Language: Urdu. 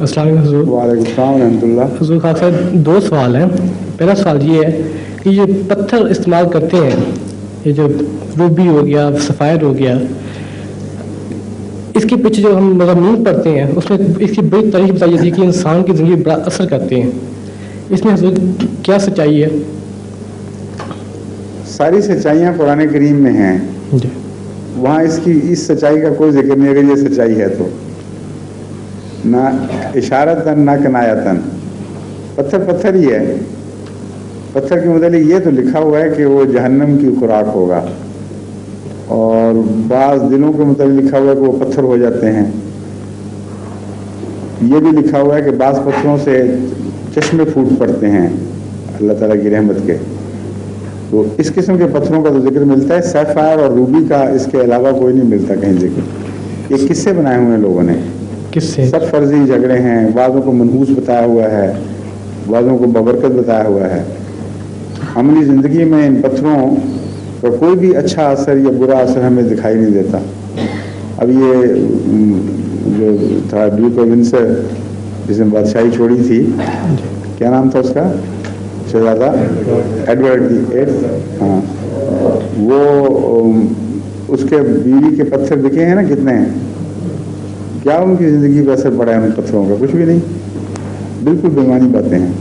السلام علیکم حضور. وعلیکم السلام ورحمۃ اللہ. حضور خاک صاحب 2 سوال ہیں. پہلا سوال یہ ہے کہ یہ پتھر استعمال کرتے ہیں، یہ جو روبی ہو گیا، سفائر ہو گیا، اس کے پیچھے جو ہم مضامین پڑھتے ہیں اس میں اس کی بڑی تاریخ بتائی جاتی ہے کہ انسان کی زندگی بڑا اثر کرتے ہیں. اس میں حضور کیا سچائی ہے؟ ساری سچائیاں قرآن کریم میں ہیں. جی. وہاں اس سچائی کا کوئی ذکر نہیں. اگر یہ سچائی ہے تو نہ اشارتاً نہ کنایتاً. پتھر ہی ہے. پتھر کے متعلق یہ تو لکھا ہوا ہے کہ وہ جہنم کی خوراک ہوگا، اور بعض دلوں کے متعلق لکھا ہوا ہے کہ وہ پتھر ہو جاتے ہیں. یہ بھی لکھا ہوا ہے کہ بعض پتھروں سے چشمے پھوٹ پڑتے ہیں اللہ تعالیٰ کی رحمت کے. تو اس قسم کے پتھروں کا تو ذکر ملتا ہے. سیفائر اور روبی کا اس کے علاوہ کوئی نہیں ملتا کہیں ذکر. یہ قصے بنائے ہوئے ہیں لوگوں نے. قصے سب فرضی جھگڑے ہیں. بعضوں کو منحوس بتایا ہوا ہے، بعضوں کو ببرکت بتایا ہوا ہے. عملی زندگی میں ان پتھروں کا کوئی بھی اچھا اثر یا برا اثر ہمیں دکھائی نہیں دیتا. اب یہ جو تھا ڈیوک آف ونسر جس نے بادشاہی چھوڑی تھی، کیا نام تھا اس کا؟ شہزادہ ایڈورڈ دی 8. ہاں، وہ اس کے بیوی کے پتھر دکھے ہیں نا کتنے ہیں. کیا ان کی زندگی پہ اثر پڑا ہے ان پتھروں کا؟ کچھ بھی نہیں. بالکل بےمانی باتیں ہیں.